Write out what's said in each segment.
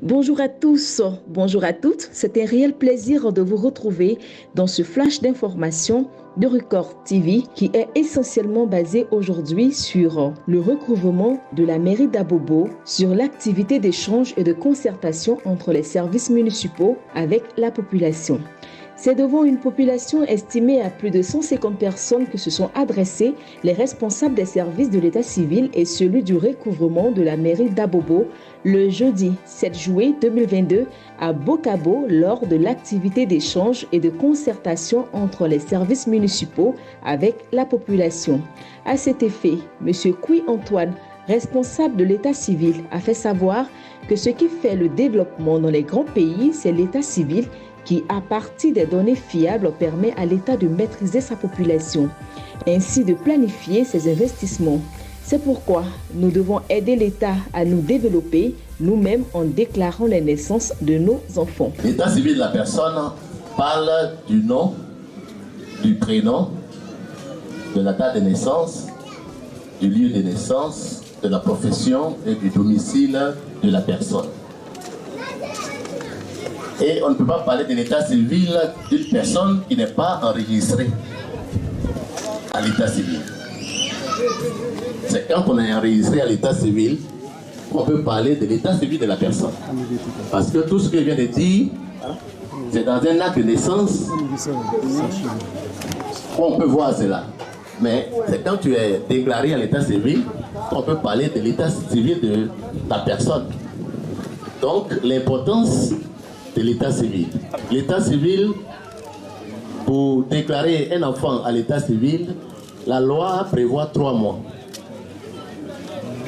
Bonjour à tous, bonjour à toutes. C'est un réel plaisir de vous retrouver dans ce flash d'information de Record TV qui est essentiellement basé aujourd'hui sur le recouvrement de la mairie d'Abobo, sur l'activité d'échange et de concertation entre les services municipaux avec la population. C'est devant une population estimée à plus de 150 personnes que se sont adressés les responsables des services de l'état civil et celui du recouvrement de la mairie d'Abobo le jeudi 7 juillet 2022 à Bokabo lors de l'activité d'échange et de concertation entre les services municipaux avec la population. À cet effet, M. Koui Antoine, responsable de l'état civil, a fait savoir que ce qui fait le développement dans les grands pays, c'est l'état civil qui, à partir des données fiables, permet à l'État de maîtriser sa population, ainsi de planifier ses investissements. C'est pourquoi nous devons aider l'État à nous développer nous-mêmes en déclarant les naissances de nos enfants. L'état civil de la personne parle du nom, du prénom, de la date de naissance, du lieu de naissance, de la profession et du domicile de la personne. Et on ne peut pas parler de l'état civil d'une personne qui n'est pas enregistrée à l'état civil. C'est quand on est enregistré à l'état civil qu'on peut parler de l'état civil de la personne. Parce que tout ce que je viens de dire, c'est dans un acte de naissance qu'on peut voir cela. Mais c'est quand tu es déclaré à l'état civil qu'on peut parler de l'état civil de ta personne. Donc l'importance de l'état civil. L'état civil, pour déclarer un enfant à l'état civil, la loi prévoit 3 mois.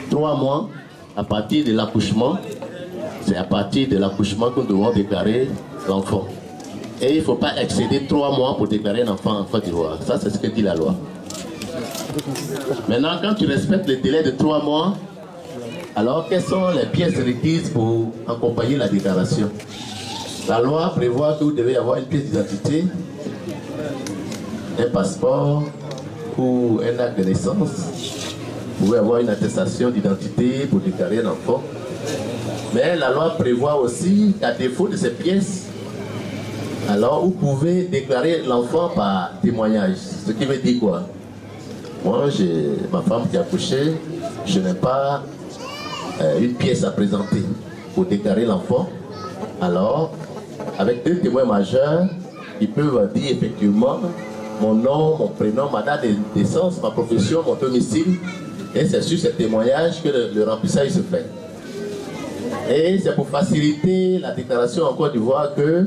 3 mois à partir de l'accouchement. C'est à partir de l'accouchement que nous devons déclarer l'enfant. Et il ne faut pas excéder 3 mois pour déclarer un enfant en Côte d'Ivoire. Ça, c'est ce que dit la loi. Maintenant, quand tu respectes le délai de 3 mois, alors quelles sont les pièces requises pour accompagner la déclaration? La loi prévoit que vous devez avoir une pièce d'identité, un passeport ou un acte de naissance. Vous pouvez avoir une attestation d'identité pour déclarer un enfant. Mais la loi prévoit aussi qu'à défaut de ces pièces, alors vous pouvez déclarer l'enfant par témoignage. Ce qui veut dire quoi? Moi, j'ai ma femme qui a accouché, je n'ai pas une pièce à présenter pour déclarer l'enfant. Alors, avec 2 témoins majeurs, ils peuvent dire effectivement mon nom, mon prénom, ma date de naissance, ma profession, mon domicile. Et c'est sur ces témoignages que le remplissage se fait. Et c'est pour faciliter la déclaration en Côte d'Ivoire que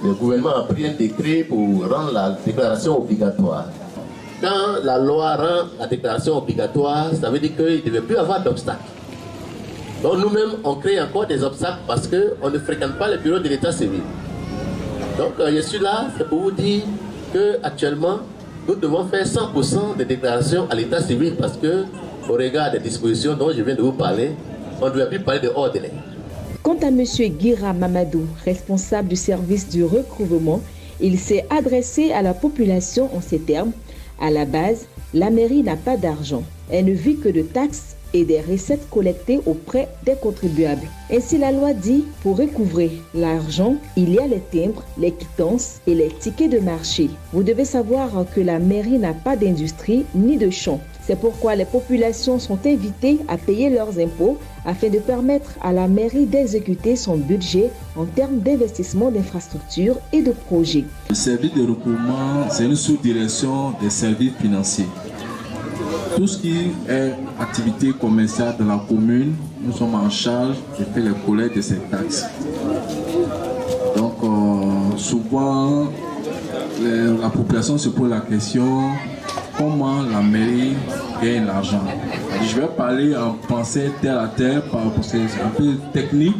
le gouvernement a pris un décret pour rendre la déclaration obligatoire. Quand la loi rend la déclaration obligatoire, ça veut dire qu'il ne devait plus avoir d'obstacles. Donc nous-mêmes, on crée encore des obstacles parce qu'on ne fréquente pas le bureau de l'état civil. Donc je suis là, c'est pour vous dire qu'actuellement, nous devons faire 100% de déclarations à l'état civil parce que, au regard des dispositions dont je viens de vous parler, on ne doit plus parler de hors délai. Quant à M. Guira Mamadou, responsable du service du recouvrement, il s'est adressé à la population en ces termes. À la base, la mairie n'a pas d'argent. Elle ne vit que de taxes et des recettes collectées auprès des contribuables. Ainsi, la loi dit, pour recouvrer l'argent, il y a les timbres, les quittances et les tickets de marché. Vous devez savoir que la mairie n'a pas d'industrie ni de champs. C'est pourquoi les populations sont invitées à payer leurs impôts afin de permettre à la mairie d'exécuter son budget en termes d'investissement d'infrastructures et de projets. Le service de recouvrement, c'est une sous-direction des services financiers. Tout ce qui est activité commerciale de la commune, nous sommes en charge de faire les collectes de ces taxes. Donc souvent, la population se pose la question comment la mairie gagne l'argent. Je vais parler en pensée terre à terre parce que c'est un peu technique.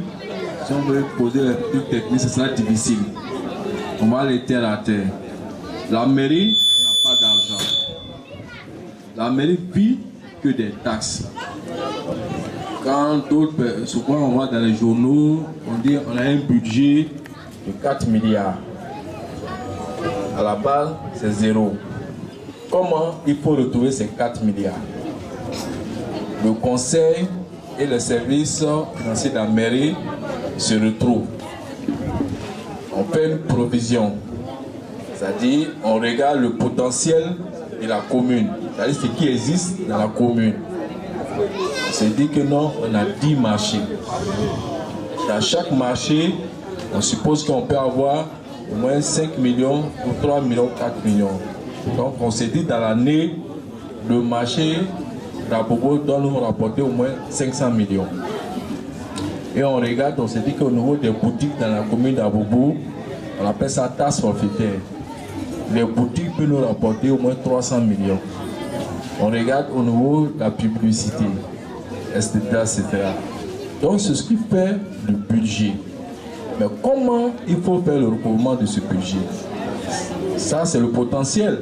Si on veut poser les trucs techniques, ce sera difficile. On va aller terre à terre. La mairie n'a pas d'argent. La mairie vit que des taxes. Quand d'autres, souvent on voit dans les journaux, on dit on a un budget de 4 milliards. À la base, c'est 0. Comment il faut retrouver ces 4 milliards? Le conseil et les services financiers de la mairie se retrouvent. On fait une provision, c'est-à-dire on regarde le potentiel de la commune, c'est-à-dire ce qui existe dans la commune. On s'est dit que non, on a 10 marchés. Dans chaque marché, on suppose qu'on peut avoir au moins 5 millions, ou 3 millions, 4 millions. Donc on s'est dit dans l'année, le marché d'Abobo doit nous rapporter au moins 500 millions. Et on regarde, on s'est dit qu'au niveau des boutiques dans la commune d'Abobo, on appelle ça taxe forfaitaire. Les boutiques peuvent nous rapporter au moins 300 millions. On regarde au niveau de la publicité, etc., etc. Donc c'est ce qui fait le budget. Mais comment il faut faire le recouvrement de ce budget? Ça c'est le potentiel.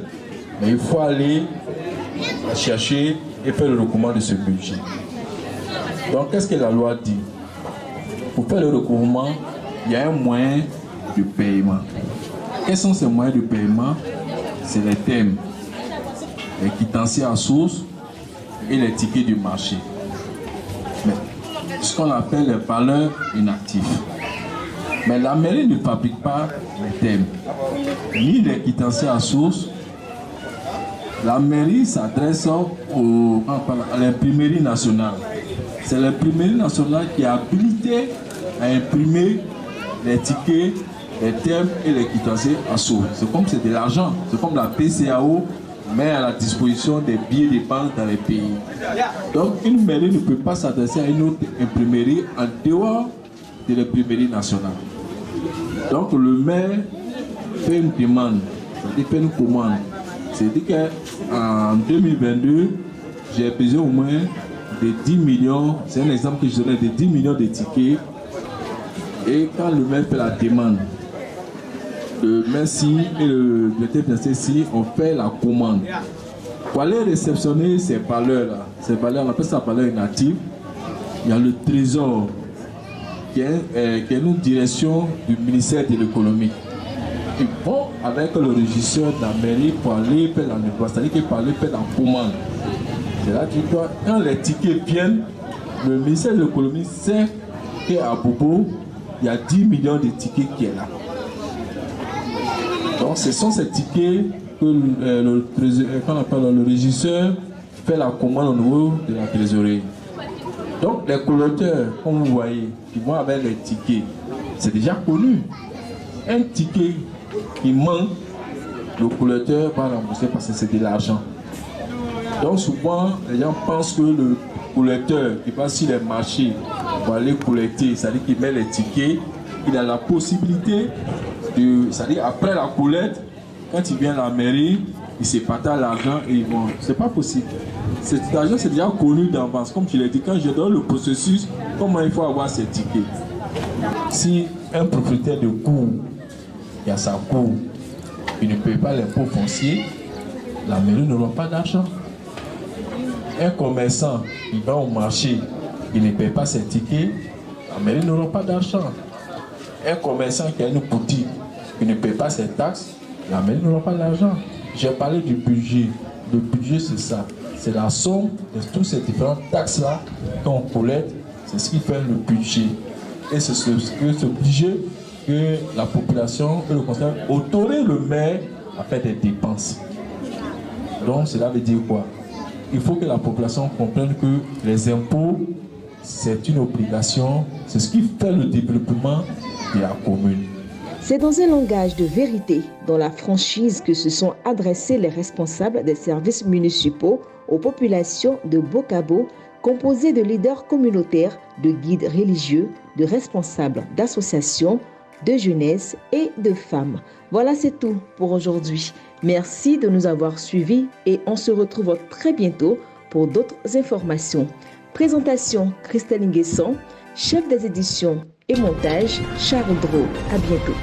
Mais il faut aller chercher et faire le recouvrement de ce budget. Donc qu'est-ce que la loi dit? Pour faire le recouvrement, il y a un moyen de paiement. Quels sont ces moyens de paiement? C'est les thèmes, les quittances à source et les tickets du marché. Mais ce qu'on appelle les valeurs inactives. Mais la mairie ne fabrique pas les thèmes, ni les quittances à source. La mairie s'adresse à l'imprimerie nationale. C'est l'imprimerie nationale qui est habilitée à imprimer les tickets, les thèmes et les quittances à source. C'est comme c'est de l'argent, c'est comme la PCAO met à la disposition des billets de banque dans les pays. Donc une mairie ne peut pas s'adresser à une autre imprimerie en dehors de l'imprimerie nationale. Donc le maire fait une demande, c'est-à-dire fait une commande. C'est-à-dire qu'en 2022, j'ai besoin au moins de 10 millions, c'est un exemple que je donne, de 10 millions de tickets. Et quand le maire fait la demande, le maire signe et le directeur financier signe, on fait la commande. Pour aller réceptionner ces valeurs-là, on appelle ça valeur inactive, il y a le trésor qui est une direction du ministère de l'économie. Ils vont avec le régisseur de la mairie pour aller faire la négociation, c'est-à-dire qu'il peut aller faire la commande. C'est là que quand les tickets viennent, le ministère de l'économie sait qu'à Bobo, il y a 10 millions de tickets qui est là. Donc ce sont ces tickets que le régisseur fait la commande au niveau de la trésorerie. Donc les collecteurs, comme vous voyez, qui vont avec les tickets, c'est déjà connu. Un ticket qui manque, le collecteur va rembourser parce que c'est de l'argent. Donc souvent, les gens pensent que le collecteur qui va sur les marchés pour aller collecter, c'est-à-dire qu'il met les tickets, il a la possibilité de, c'est-à-dire après la collecte, quand il vient à la mairie, il se partage l'argent et ils vont. C'est pas possible. Cet argent, c'est déjà connu d'avance. Comme tu l'as dit, quand je donne le processus, comment il faut avoir ces tickets. Si un propriétaire de cour, il a sa cour, il ne paye pas l'impôt foncier, la mairie n'aura pas d'argent. Un commerçant, il va au marché, il ne paye pas ses tickets, la mairie n'aura pas d'argent. Un commerçant qui a une boutique, il ne paye pas ses taxes, la mairie n'aura pas d'argent. J'ai parlé du budget. Le budget, c'est ça. C'est la somme de toutes ces différentes taxes-là qu'on collecte. C'est ce qui fait le budget. Et c'est ce budget que la population et le conseil autorise le maire à faire des dépenses. Donc, cela veut dire quoi? Il faut que la population comprenne que les impôts, c'est une obligation. C'est ce qui fait le développement de la commune. C'est dans un langage de vérité, dans la franchise, que se sont adressés les responsables des services municipaux aux populations de Bokabo, composées de leaders communautaires, de guides religieux, de responsables d'associations, de jeunesse et de femmes. Voilà, c'est tout pour aujourd'hui. Merci de nous avoir suivis et on se retrouve très bientôt pour d'autres informations. Présentation Christelle Nguesson, chef des éditions et montage Charles Dro. À bientôt.